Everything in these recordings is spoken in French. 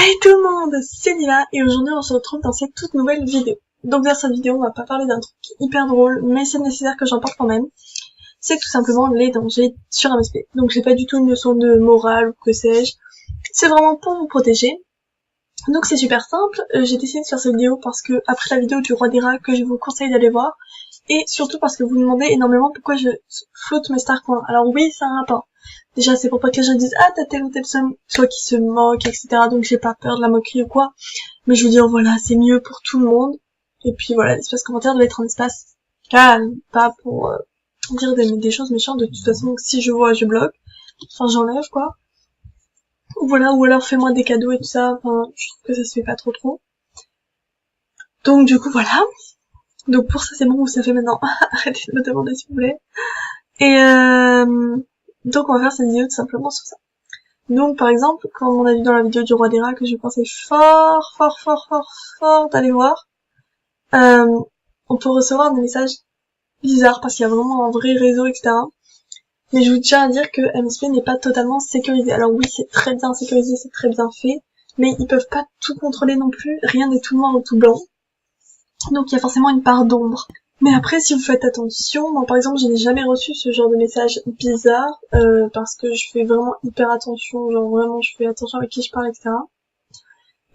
Hey tout le monde, c'est Nila et aujourd'hui on se retrouve dans cette toute nouvelle vidéo. Donc dans cette vidéo on va pas parler d'un truc hyper drôle mais c'est nécessaire que j'en parle quand même. C'est tout simplement les dangers sur MSP. Donc j'ai pas du tout une leçon de morale ou que sais-je. C'est vraiment pour vous protéger. Donc c'est super simple, j'ai décidé de faire cette vidéo parce que après la vidéo du roi des rats que je vous conseille d'aller voir. Et surtout parce que vous me demandez énormément pourquoi je flotte mes star coins. Alors oui, c'est un rapport. Déjà, c'est pour pas que les gens disent « Ah, t'as tel ou tel somme », soit qui se moquent, etc. Donc j'ai pas peur de la moquerie ou quoi. Mais je veux dire, voilà, c'est mieux pour tout le monde. Et puis voilà, l'espace commentaire doit être un espace calme, pas pour dire des choses méchantes. De toute façon, si je vois, je bloque. Enfin, j'enlève, quoi. Voilà, ou alors fais-moi des cadeaux et tout ça. Enfin, je trouve que ça se fait pas trop. Donc du coup, voilà. Donc pour ça, c'est bon, ou ça fait maintenant. Arrêtez de me demander s'il vous plaît. Et donc on va faire cette vidéo tout simplement sur ça. Donc par exemple, comme on a vu dans la vidéo du roi des rats que je pensais fort d'aller voir, on peut recevoir des messages bizarres parce qu'il y a vraiment un vrai réseau, etc. Mais je vous tiens à dire que MSP n'est pas totalement sécurisé. Alors oui, c'est très bien sécurisé, c'est très bien fait, mais ils peuvent pas tout contrôler non plus, rien n'est tout noir ou tout blanc. Donc il y a forcément une part d'ombre. Mais après, si vous faites attention, moi par exemple, je n'ai jamais reçu ce genre de message bizarre, parce que je fais vraiment hyper attention, genre vraiment je fais attention avec qui je parle, etc.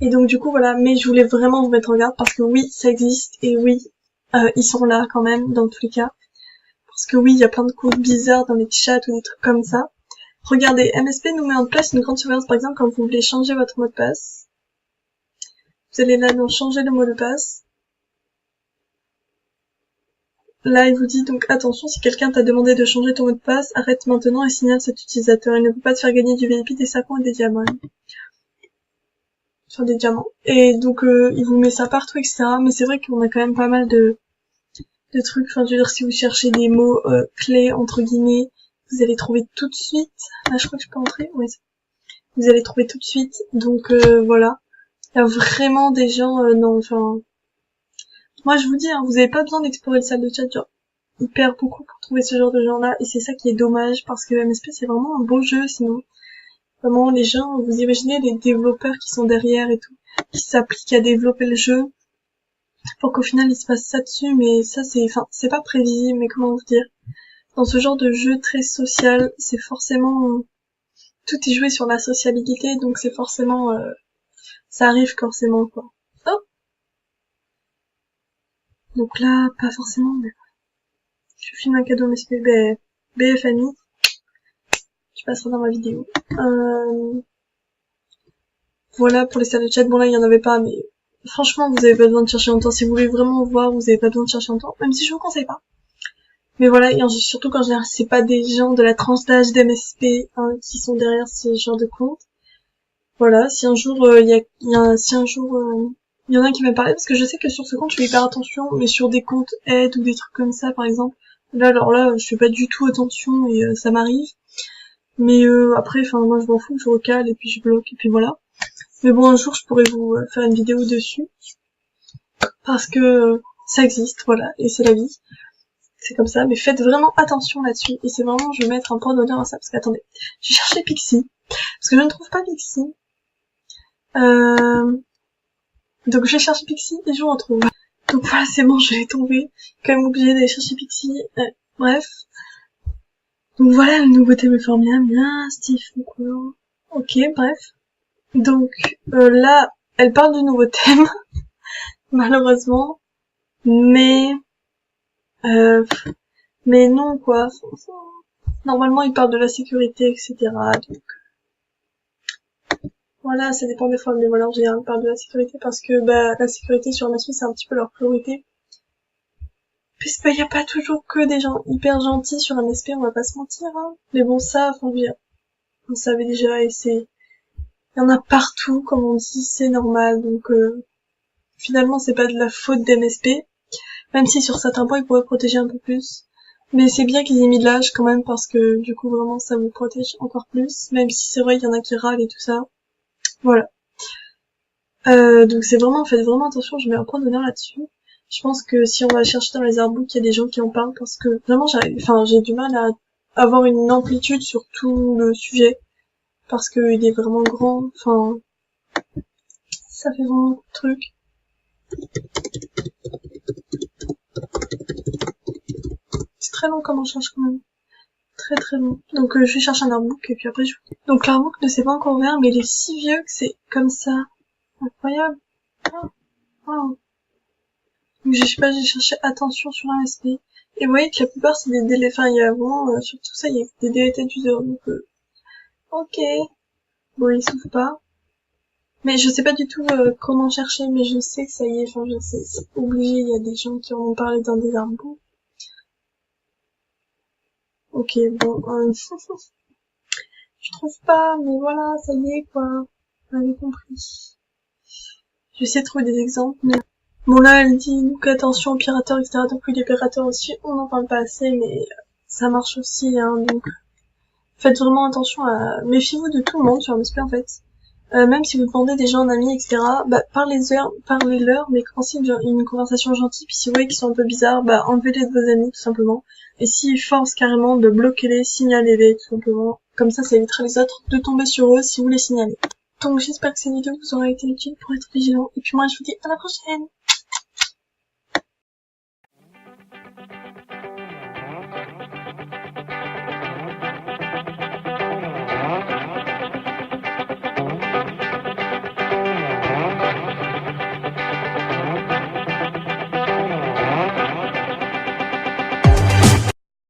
Et donc du coup voilà, mais je voulais vraiment vous mettre en garde parce que oui, ça existe, et oui, ils sont là quand même, dans tous les cas. Parce que oui, il y a plein de codes bizarres dans les chats ou des trucs comme ça. Regardez, MSP nous met en place une grande surveillance, par exemple, quand vous voulez changer votre mot de passe. Vous allez là dans changer le mot de passe. Là, il vous dit donc attention, si quelqu'un t'a demandé de changer ton mot de passe, arrête maintenant et signale cet utilisateur. Il ne peut pas te faire gagner du VIP, des sapins et des diamants. Enfin, des diamants. Et donc, il vous met ça partout, etc. Mais c'est vrai qu'on a quand même pas mal de trucs. Enfin, je veux dire, si vous cherchez des mots clés, entre guillemets, vous allez trouver tout de suite. Là, je crois que je peux entrer. Ouais. Vous allez trouver tout de suite. Donc, voilà. Il y a vraiment des gens, non, enfin... Moi, je vous dis, hein, vous avez pas besoin d'explorer le salle de chat, genre, hyper beaucoup pour trouver ce genre de gens-là, et c'est ça qui est dommage, parce que MSP, c'est vraiment un beau jeu, sinon. Vraiment, les gens, vous imaginez les développeurs qui sont derrière et tout, qui s'appliquent à développer le jeu, pour qu'au final, il se passe ça dessus, mais ça, c'est pas prévisible, mais comment vous dire. Dans ce genre de jeu très social, c'est forcément, tout est joué sur la sociabilité, donc c'est forcément, ça arrive forcément, quoi. Oh! Donc là, pas forcément, mais je filme un cadeau, MSP, BFMI. Tu passeras dans ma vidéo. Voilà pour les salles de chat. Bon là, il y en avait pas, mais franchement, vous avez pas besoin de chercher longtemps. Si vous voulez vraiment voir, vous avez pas besoin de chercher longtemps, même si je vous conseille pas. Mais voilà, et surtout quand c'est pas des gens de la tranche d'âge d'MSP hein, qui sont derrière ce genre de compte. Voilà, si un jour il y en a qui m'a parlé, parce que je sais que sur ce compte je fais hyper attention, mais sur des comptes aide ou des trucs comme ça par exemple, là alors là je fais pas du tout attention et ça m'arrive. Mais après, enfin moi je m'en fous, je recale et puis je bloque et puis voilà. Mais bon un jour je pourrais vous faire une vidéo dessus. Parce que ça existe, voilà, et c'est la vie. C'est comme ça, mais faites vraiment attention là-dessus. Et c'est vraiment, je vais mettre un point d'honneur à ça, parce qu'attendez, j'ai cherché Pixie. Parce que je ne trouve pas Pixie. Donc je vais chercher Pixie et je vous retrouve. Donc voilà, c'est bon, je l'ai trouvé. Quand même obligé d'aller chercher Pixie. Bref. Donc voilà, la nouveauté me fait bien, Steve. Ok, bref. Donc là, elle parle du nouveau thème. Malheureusement. Mais non, quoi. Normalement, il parle de la sécurité, etc. Donc, voilà, ça dépend des fois, mais voilà, en général, il parle de la sécurité parce que, la sécurité sur MSP, c'est un petit peu leur priorité. Puisque, y a pas toujours que des gens hyper gentils sur MSP, on va pas se mentir, hein. Mais bon, ça, on savait déjà, et il y en a partout, comme on dit, c'est normal, donc, finalement, c'est pas de la faute d'MSP. Même si sur certains points, ils pourraient protéger un peu plus. Mais c'est bien qu'ils aient mis de l'âge quand même parce que du coup vraiment ça vous protège encore plus. Même si c'est vrai il y en a qui râlent et tout ça. Voilà. Donc c'est vraiment, faites vraiment attention, je mets un point d'honneur là-dessus. Je pense que si on va chercher dans les artbooks, il y a des gens qui en parlent parce que vraiment j'ai du mal à avoir une amplitude sur tout le sujet. Parce que il est vraiment grand, enfin Ça fait vraiment beaucoup de trucs. C'est très long comme recherche quand même. Très très long. Donc je vais chercher un artbook et puis après je... Donc l'artbook ne s'est pas encore ouvert mais il est si vieux que c'est comme ça. Incroyable. Oh. Oh. Donc je sais pas, j'ai cherché attention sur un SP. Et vous voyez que la plupart c'est des délais, enfin il y a vraiment, sur tout ça il y a des délais d'user. Donc ok. Bon il s'ouvre pas. Mais je sais pas du tout comment chercher, mais je sais que ça y est, enfin je sais, c'est obligé, il y a des gens qui en ont parlé dans des artbooks. Ok, bon, je trouve pas, mais voilà, ça y est, quoi. Vous avez compris. J'essaie de trouver des exemples, mais... Bon, là, elle dit, donc, attention aux pirateurs, etc. Donc, oui, les pirateurs aussi, on n'en parle pas assez, mais ça marche aussi, hein, donc... Faites vraiment attention à... Méfiez-vous de tout le monde sur MSP, en fait. Même si vous demandez des gens en ami, etc., bah, parlez-leur, mais commencez une conversation gentille, puis si vous voyez qu'ils sont un peu bizarres, bah, enlevez-les de vos amis, tout simplement. Et s'ils forcent carrément, de bloquez-les, signalez-les, tout simplement. Comme ça évitera les autres de tomber sur eux si vous les signalez. Donc j'espère que cette vidéo vous aura été utile pour être vigilant, et puis moi je vous dis à la prochaine!